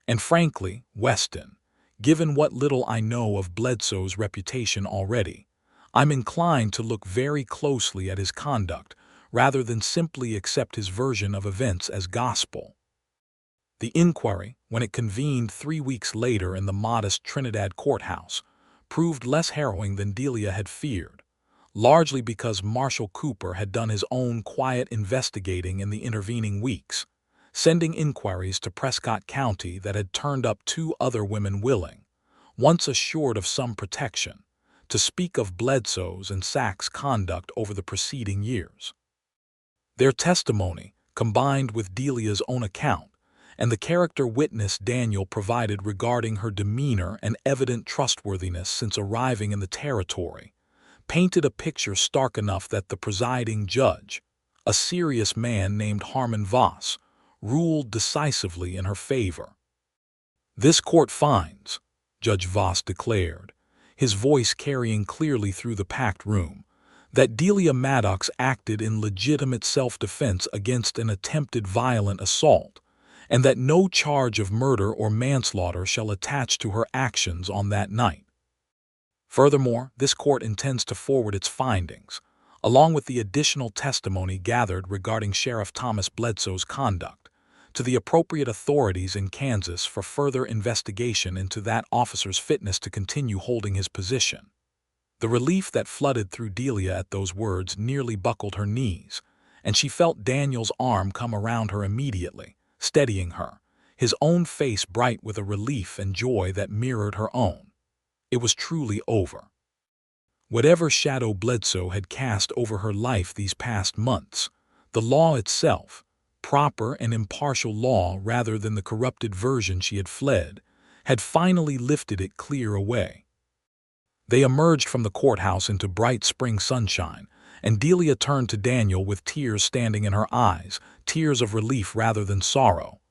And frankly, Weston, given what little I know of Bledsoe's reputation already, I'm inclined to look very closely at his conduct rather than simply accept his version of events as gospel. The inquiry, when it convened 3 weeks later in the modest Trinidad courthouse, proved less harrowing than Delia had feared, largely because Marshal Cooper had done his own quiet investigating in the intervening weeks, sending inquiries to Prescott County that had turned up 2 other women willing, once assured of some protection, to speak of Bledsoe's and Sack's conduct over the preceding years. Their testimony, combined with Delia's own account, and the character witness Daniel provided regarding her demeanor and evident trustworthiness since arriving in the territory, painted a picture stark enough that the presiding judge, a serious man named Harmon Voss, ruled decisively in her favor. "This court finds," Judge Voss declared, his voice carrying clearly through the packed room, "that Delia Maddox acted in legitimate self-defense against an attempted violent assault, and that no charge of murder or manslaughter shall attach to her actions on that night. Furthermore, this court intends to forward its findings, along with the additional testimony gathered regarding Sheriff Thomas Bledsoe's conduct, to the appropriate authorities in Kansas for further investigation into that officer's fitness to continue holding his position." The relief that flooded through Delia at those words nearly buckled her knees, and she felt Daniel's arm come around her immediately, steadying her, his own face bright with a relief and joy that mirrored her own. It was truly over. Whatever shadow Bledsoe had cast over her life these past months, the law itself, proper and impartial law rather than the corrupted version she had fled, had finally lifted it clear away. They emerged from the courthouse into bright spring sunshine, and Delia turned to Daniel with tears standing in her eyes, tears of relief rather than sorrow.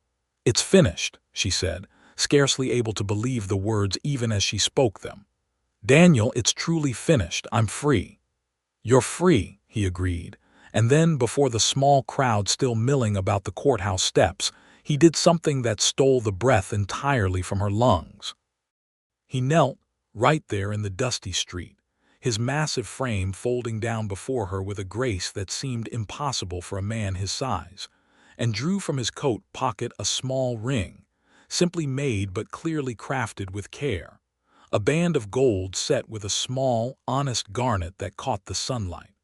"It's finished," she said, scarcely able to believe the words even as she spoke them. "Daniel, it's truly finished. I'm free." "You're free," he agreed, and then, before the small crowd still milling about the courthouse steps, he did something that stole the breath entirely from her lungs. He knelt, right there in the dusty street, his massive frame folding down before her with a grace that seemed impossible for a man his size, and drew from his coat pocket a small ring, simply made but clearly crafted with care, a band of gold set with a small, honest garnet that caught the sunlight.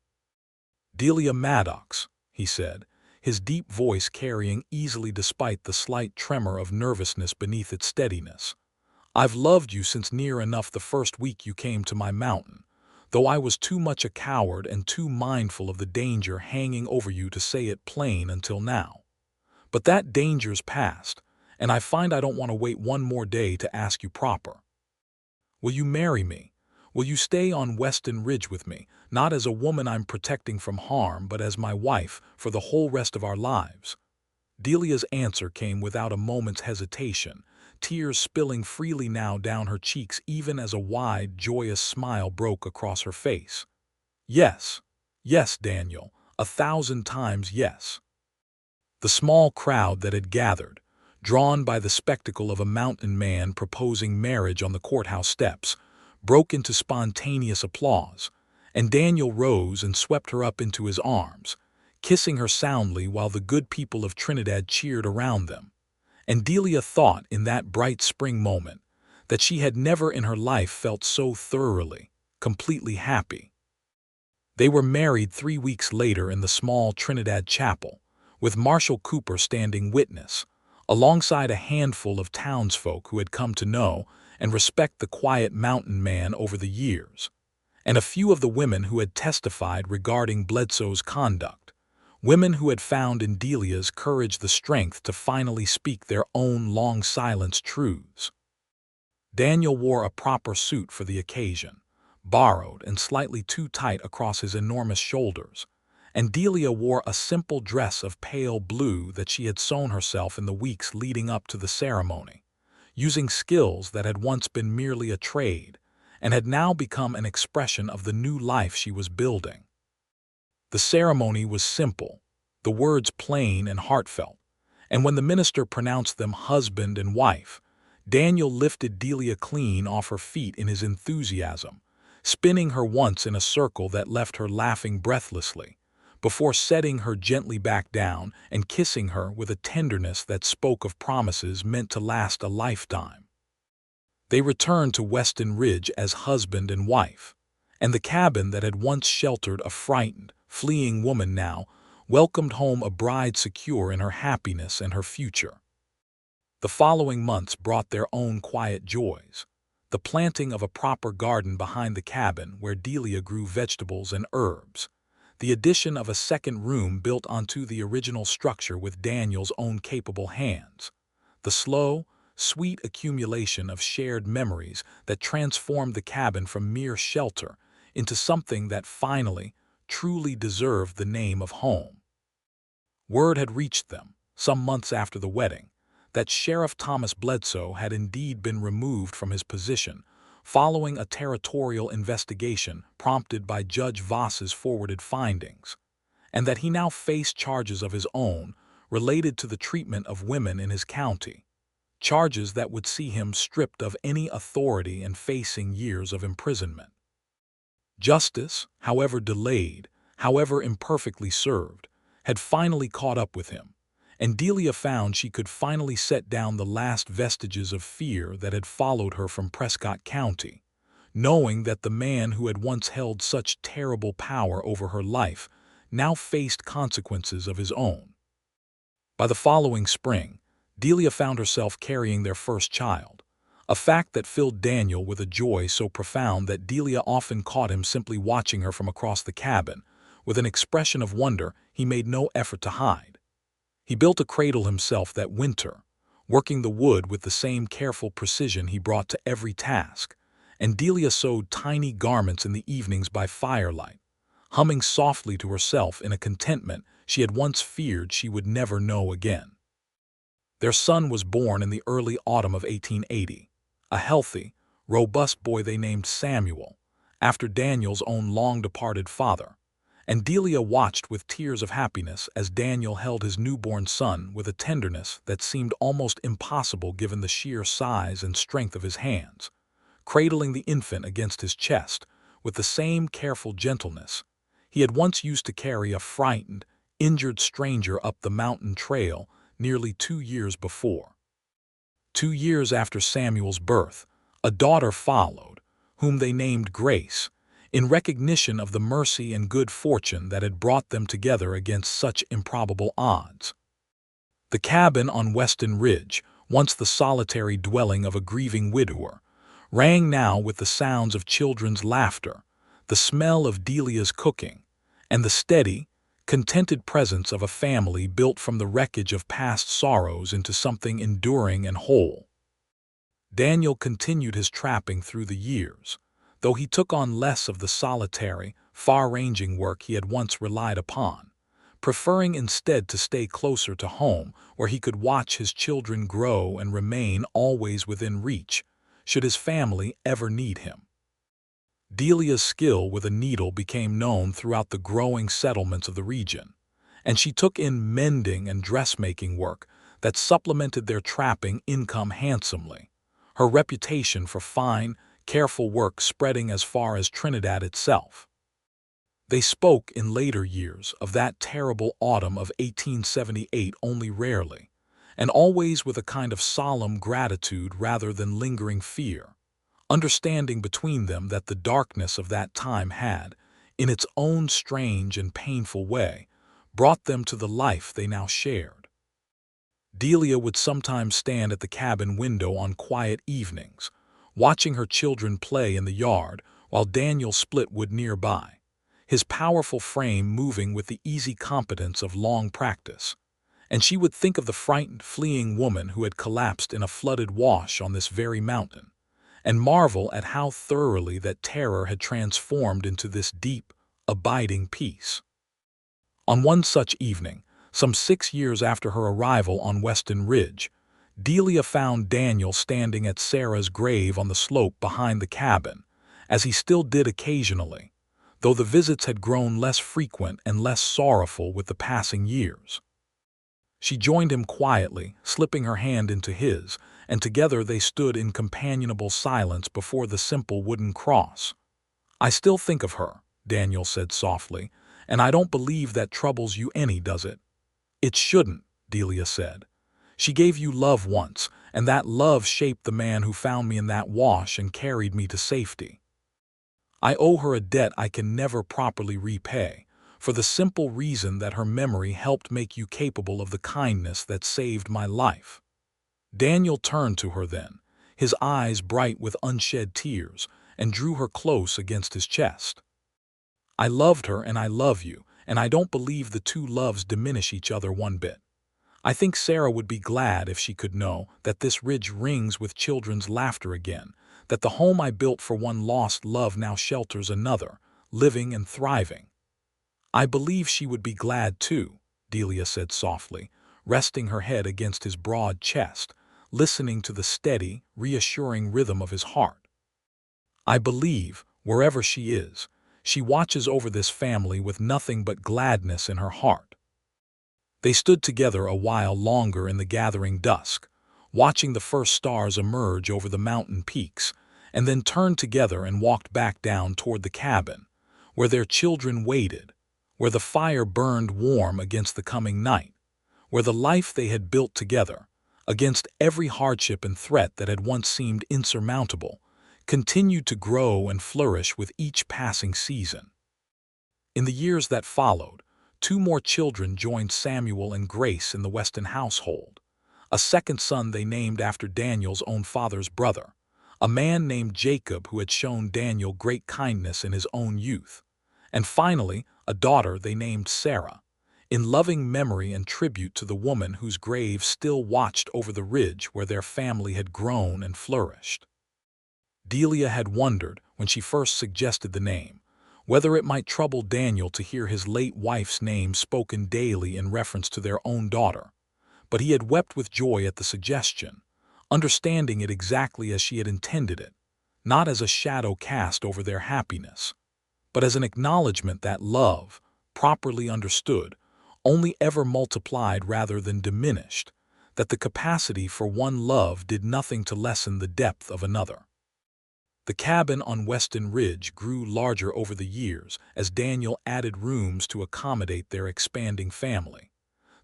"Delia Maddox," he said, his deep voice carrying easily despite the slight tremor of nervousness beneath its steadiness. "I've loved you since near enough the first week you came to my mountain, though I was too much a coward and too mindful of the danger hanging over you to say it plain until now. But that danger's past, and I find I don't want to wait one more day to ask you proper. Will you marry me? Will you stay on Weston Ridge with me, not as a woman I'm protecting from harm, but as my wife for the whole rest of our lives?" Delia's answer came without a moment's hesitation, tears spilling freely now down her cheeks even as a wide, joyous smile broke across her face. "Yes, yes, Daniel, 1,000 times yes." The small crowd that had gathered, drawn by the spectacle of a mountain man proposing marriage on the courthouse steps, broke into spontaneous applause, and Daniel rose and swept her up into his arms, kissing her soundly while the good people of Trinidad cheered around them. And Delia thought in that bright spring moment that she had never in her life felt so thoroughly, completely happy. They were married 3 weeks later in the small Trinidad chapel, with Marshal Cooper standing witness, alongside a handful of townsfolk who had come to know and respect the quiet mountain man over the years, and a few of the women who had testified regarding Bledsoe's conduct, women who had found in Delia's courage the strength to finally speak their own long-silenced truths. Daniel wore a proper suit for the occasion, borrowed and slightly too tight across his enormous shoulders, and Delia wore a simple dress of pale blue that she had sewn herself in the weeks leading up to the ceremony, using skills that had once been merely a trade and had now become an expression of the new life she was building. The ceremony was simple, the words plain and heartfelt, and when the minister pronounced them husband and wife, Daniel lifted Delia clean off her feet in his enthusiasm, spinning her once in a circle that left her laughing breathlessly, before setting her gently back down and kissing her with a tenderness that spoke of promises meant to last a lifetime. They returned to Weston Ridge as husband and wife, and the cabin that had once sheltered a frightened, fleeing woman now welcomed home a bride secure in her happiness and her future. The following months brought their own quiet joys. The planting of a proper garden behind the cabin where Delia grew vegetables and herbs. The addition of a second room built onto the original structure with Daniel's own capable hands. The slow, sweet accumulation of shared memories that transformed the cabin from mere shelter into something that finally, truly deserved the name of home. Word had reached them, some months after the wedding, that Sheriff Thomas Bledsoe had indeed been removed from his position following a territorial investigation prompted by Judge Voss's forwarded findings, and that he now faced charges of his own related to the treatment of women in his county, charges that would see him stripped of any authority and facing years of imprisonment. Justice, however delayed, however imperfectly served, had finally caught up with him, and Delia found she could finally set down the last vestiges of fear that had followed her from Prescott County, knowing that the man who had once held such terrible power over her life now faced consequences of his own. By the following spring, Delia found herself carrying their first child, a fact that filled Daniel with a joy so profound that Delia often caught him simply watching her from across the cabin, with an expression of wonder he made no effort to hide. He built a cradle himself that winter, working the wood with the same careful precision he brought to every task, and Delia sewed tiny garments in the evenings by firelight, humming softly to herself in a contentment she had once feared she would never know again. Their son was born in the early autumn of 1880, a healthy, robust boy they named Samuel, after Daniel's own long-departed father, and Delia watched with tears of happiness as Daniel held his newborn son with a tenderness that seemed almost impossible given the sheer size and strength of his hands, cradling the infant against his chest with the same careful gentleness he had once used to carry a frightened, injured stranger up the mountain trail nearly 2 years before. 2 years after Samuel's birth, a daughter followed, whom they named Grace, in recognition of the mercy and good fortune that had brought them together against such improbable odds. The cabin on Weston Ridge, once the solitary dwelling of a grieving widower, rang now with the sounds of children's laughter, the smell of Delia's cooking, and the steady, contented presence of a family built from the wreckage of past sorrows into something enduring and whole. Daniel continued his trapping through the years, though he took on less of the solitary, far-ranging work he had once relied upon, preferring instead to stay closer to home where he could watch his children grow and remain always within reach, should his family ever need him. Delia's skill with a needle became known throughout the growing settlements of the region, and she took in mending and dressmaking work that supplemented their trapping income handsomely, her reputation for fine, careful work spreading as far as Trinidad itself. They spoke in later years of that terrible autumn of 1878 only rarely, and always with a kind of solemn gratitude rather than lingering fear, understanding between them that the darkness of that time had, in its own strange and painful way, brought them to the life they now shared. Delia would sometimes stand at the cabin window on quiet evenings, watching her children play in the yard while Daniel split wood nearby, his powerful frame moving with the easy competence of long practice, and she would think of the frightened, fleeing woman who had collapsed in a flooded wash on this very mountain, and marvel at how thoroughly that terror had transformed into this deep, abiding peace. On one such evening, some 6 years after her arrival on Weston Ridge, Delia found Daniel standing at Sarah's grave on the slope behind the cabin, as he still did occasionally, though the visits had grown less frequent and less sorrowful with the passing years. She joined him quietly, slipping her hand into his, and together they stood in companionable silence before the simple wooden cross, "I still think of her," Daniel said softly, "and I don't believe that troubles you any, does it?" "It shouldn't," Delia said. "She gave you love once, and that love shaped the man who found me in that wash and carried me to safety. I owe her a debt I can never properly repay, for the simple reason that her memory helped make you capable of the kindness that saved my life." Daniel turned to her then, his eyes bright with unshed tears, and drew her close against his chest. "I loved her and I love you, and I don't believe the two loves diminish each other one bit. I think Sarah would be glad if she could know that this ridge rings with children's laughter again, that the home I built for one lost love now shelters another, living and thriving." "I believe she would be glad too," Delia said softly, resting her head against his broad chest, listening to the steady, reassuring rhythm of his heart. "I believe, wherever she is, she watches over this family with nothing but gladness in her heart." They stood together a while longer in the gathering dusk, watching the first stars emerge over the mountain peaks, and then turned together and walked back down toward the cabin, where their children waited, where the fire burned warm against the coming night, where the life they had built together, against every hardship and threat that had once seemed insurmountable, continued to grow and flourish with each passing season. In the years that followed, two more children joined Samuel and Grace in the Weston household. A second son they named after Daniel's own father's brother, a man named Jacob who had shown Daniel great kindness in his own youth, and finally a daughter they named Sarah, in loving memory and tribute to the woman whose grave still watched over the ridge where their family had grown and flourished. Delia had wondered, when she first suggested the name, whether it might trouble Daniel to hear his late wife's name spoken daily in reference to their own daughter, but he had wept with joy at the suggestion, understanding it exactly as she had intended it, not as a shadow cast over their happiness, but as an acknowledgment that love, properly understood, only ever multiplied rather than diminished, that the capacity for one love did nothing to lessen the depth of another. The cabin on Weston Ridge grew larger over the years as Daniel added rooms to accommodate their expanding family,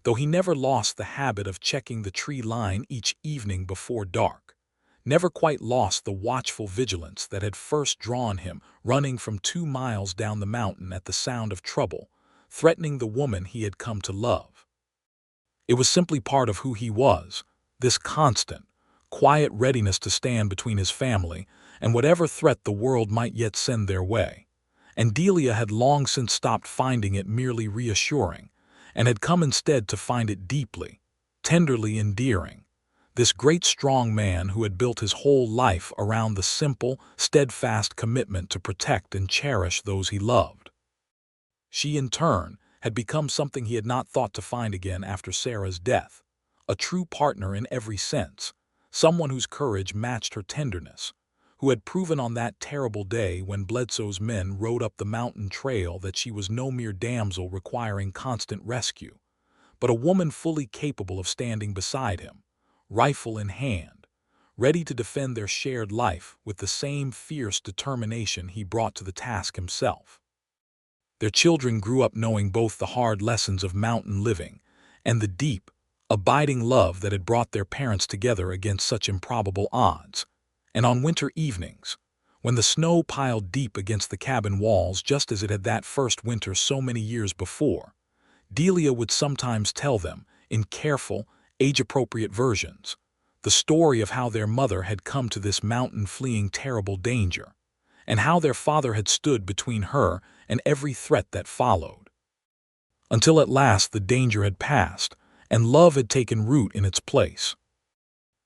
though he never lost the habit of checking the tree line each evening before dark, never quite lost the watchful vigilance that had first drawn him running from 2 miles down the mountain at the sound of trouble, threatening the woman he had come to love. It was simply part of who he was, this constant, quiet readiness to stand between his family and whatever threat the world might yet send their way, and Delia had long since stopped finding it merely reassuring, and had come instead to find it deeply, tenderly endearing, this great strong man who had built his whole life around the simple, steadfast commitment to protect and cherish those he loved. She, in turn, had become something he had not thought to find again after Sarah's death, a true partner in every sense, someone whose courage matched her tenderness, who had proven on that terrible day when Bledsoe's men rode up the mountain trail that she was no mere damsel requiring constant rescue, but a woman fully capable of standing beside him, rifle in hand, ready to defend their shared life with the same fierce determination he brought to the task himself. Their children grew up knowing both the hard lessons of mountain living and the deep, abiding love that had brought their parents together against such improbable odds. And on winter evenings, when the snow piled deep against the cabin walls just as it had that first winter so many years before, Delia would sometimes tell them, in careful, age-appropriate versions, the story of how their mother had come to this mountain fleeing terrible danger, and how their father had stood between her and every threat that followed, until at last the danger had passed and love had taken root in its place.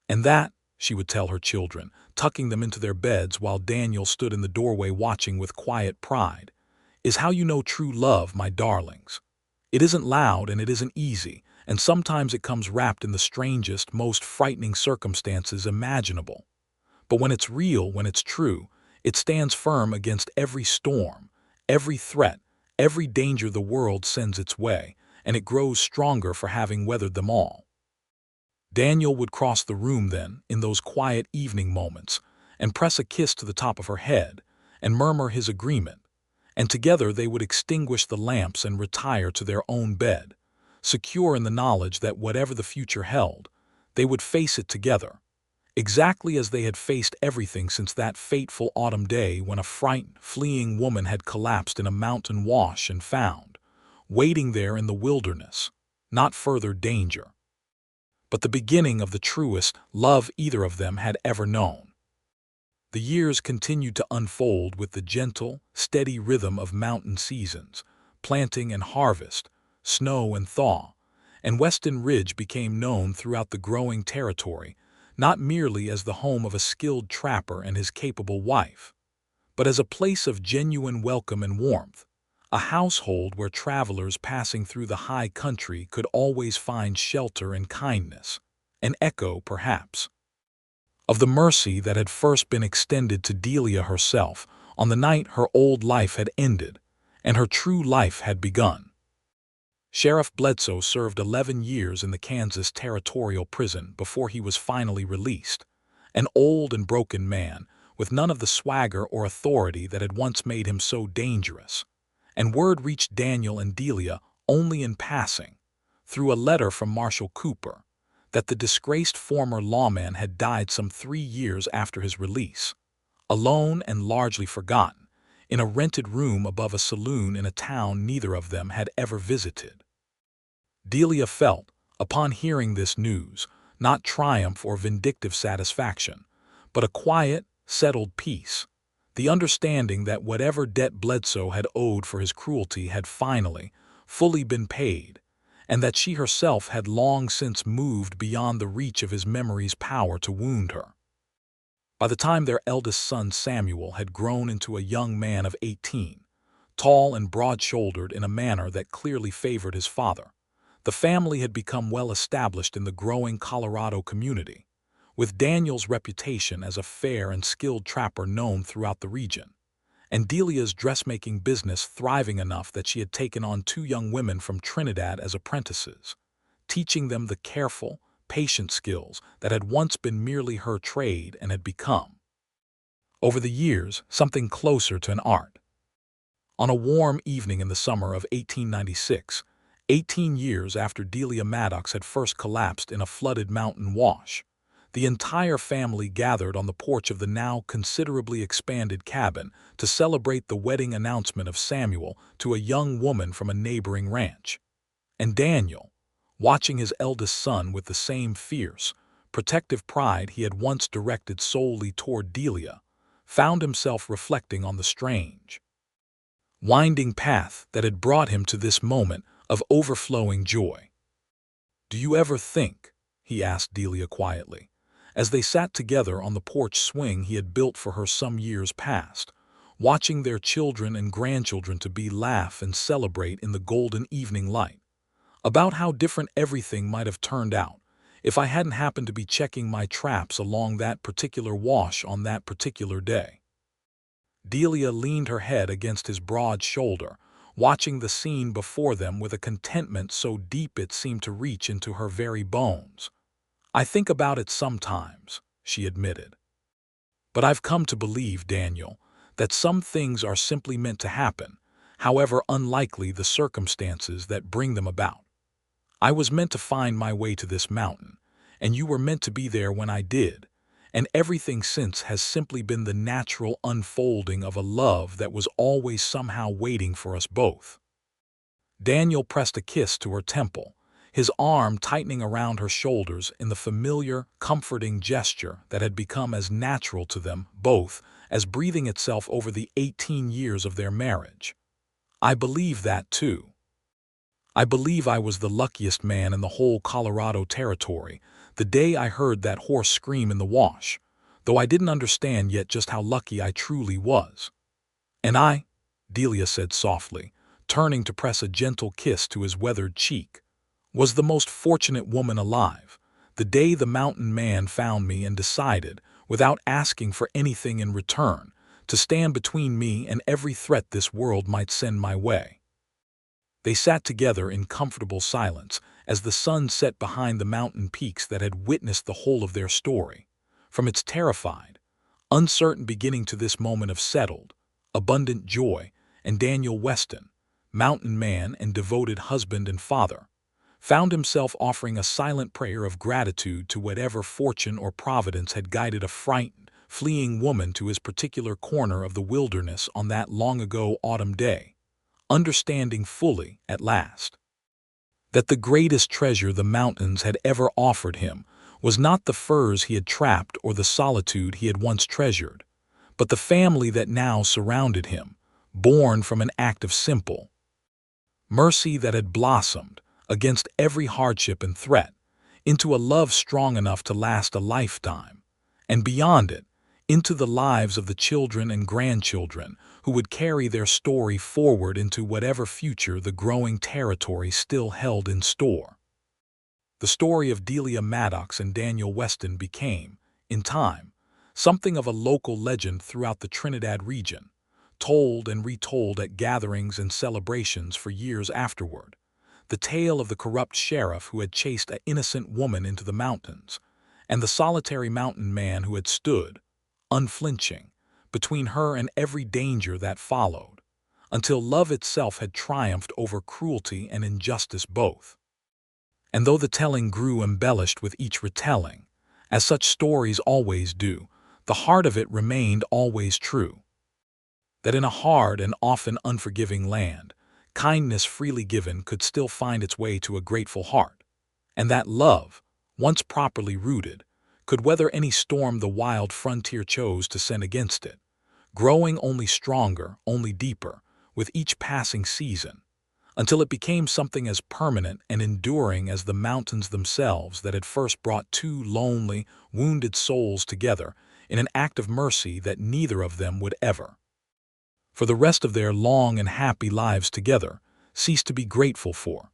And that, she would tell her children, tucking them into their beds while Daniel stood in the doorway watching with quiet pride, is how you know true love, my darlings. It isn't loud and it isn't easy, and sometimes it comes wrapped in the strangest, most frightening circumstances imaginable. But when it's real, when it's true, it stands firm against every storm, every threat, every danger the world sends its way, and it grows stronger for having weathered them all. Daniel would cross the room then, in those quiet evening moments, and press a kiss to the top of her head, and murmur his agreement, and together they would extinguish the lamps and retire to their own bed, secure in the knowledge that whatever the future held, they would face it together, exactly as they had faced everything since that fateful autumn day when a frightened, fleeing woman had collapsed in a mountain wash and found, waiting there in the wilderness, not further danger, but the beginning of the truest love either of them had ever known. The years continued to unfold with the gentle, steady rhythm of mountain seasons, planting and harvest, snow and thaw, and Weston Ridge became known throughout the growing territory not merely as the home of a skilled trapper and his capable wife, but as a place of genuine welcome and warmth, a household where travelers passing through the high country could always find shelter and kindness, an echo, perhaps, of the mercy that had first been extended to Delia herself on the night her old life had ended and her true life had begun. Sheriff Bledsoe served 11 years in the Kansas Territorial Prison before he was finally released, an old and broken man with none of the swagger or authority that had once made him so dangerous. And word reached Daniel and Delia only in passing, through a letter from Marshal Cooper, that the disgraced former lawman had died some 3 years after his release, alone and largely forgotten, in a rented room above a saloon in a town neither of them had ever visited. Delia felt, upon hearing this news, not triumph or vindictive satisfaction, but a quiet, settled peace, the understanding that whatever debt Bledsoe had owed for his cruelty had finally, fully been paid, and that she herself had long since moved beyond the reach of his memory's power to wound her. By the time their eldest son Samuel had grown into a young man of 18, tall and broad-shouldered in a manner that clearly favored his father, the family had become well established in the growing Colorado community, with Daniel's reputation as a fair and skilled trapper known throughout the region, and Delia's dressmaking business thriving enough that she had taken on 2 young women from Trinidad as apprentices, teaching them the careful, patient skills that had once been merely her trade and had become, over the years, something closer to an art. On a warm evening in the summer of 1896, 18 years after Delia Maddox had first collapsed in a flooded mountain wash, the entire family gathered on the porch of the now considerably expanded cabin to celebrate the wedding announcement of Samuel to a young woman from a neighboring ranch. And Daniel, watching his eldest son with the same fierce, protective pride he had once directed solely toward Delia, found himself reflecting on the strange, winding path that had brought him to this moment of overflowing joy. "Do you ever think," he asked Delia quietly, as they sat together on the porch swing he had built for her some years past, watching their children and grandchildren to be laugh and celebrate in the golden evening light, about how different everything might have turned out if I hadn't happened to be checking my traps along that particular wash on that particular day? Delia leaned her head against his broad shoulder, watching the scene before them with a contentment so deep it seemed to reach into her very bones. "I think about it sometimes," she admitted. "But I've come to believe, Daniel, that some things are simply meant to happen, however unlikely the circumstances that bring them about. I was meant to find my way to this mountain, and you were meant to be there when I did, and everything since has simply been the natural unfolding of a love that was always somehow waiting for us both." Daniel pressed a kiss to her temple, his arm tightening around her shoulders in the familiar, comforting gesture that had become as natural to them both as breathing itself over the 18 years of their marriage. "I believe that, too. I believe I was the luckiest man in the whole Colorado Territory the day I heard that horse scream in the wash, though I didn't understand yet just how lucky I truly was." "And I," Delia said softly, turning to press a gentle kiss to his weathered cheek, "was the most fortunate woman alive, the day the mountain man found me and decided, without asking for anything in return, to stand between me and every threat this world might send my way." They sat together in comfortable silence as the sun set behind the mountain peaks that had witnessed the whole of their story, from its terrified, uncertain beginning to this moment of settled, abundant joy, and Daniel Weston, mountain man and devoted husband and father, found himself offering a silent prayer of gratitude to whatever fortune or providence had guided a frightened, fleeing woman to his particular corner of the wilderness on that long-ago autumn day, understanding fully, at last, that the greatest treasure the mountains had ever offered him was not the furs he had trapped or the solitude he had once treasured, but the family that now surrounded him, born from an act of simple mercy that had blossomed, against every hardship and threat, into a love strong enough to last a lifetime, and beyond it, into the lives of the children and grandchildren who would carry their story forward into whatever future the growing territory still held in store. The story of Delia Maddox and Daniel Weston became, in time, something of a local legend throughout the Trinidad region, told and retold at gatherings and celebrations for years afterward. The tale of the corrupt sheriff who had chased an innocent woman into the mountains, and the solitary mountain man who had stood, unflinching, between her and every danger that followed, until love itself had triumphed over cruelty and injustice both. And though the telling grew embellished with each retelling, as such stories always do, the heart of it remained always true. That in a hard and often unforgiving land, kindness freely given could still find its way to a grateful heart, and that love, once properly rooted, could weather any storm the wild frontier chose to send against it, growing only stronger, only deeper, with each passing season, until it became something as permanent and enduring as the mountains themselves that had first brought two lonely, wounded souls together in an act of mercy that neither of them would ever, for the rest of their long and happy lives together, cease to be grateful for.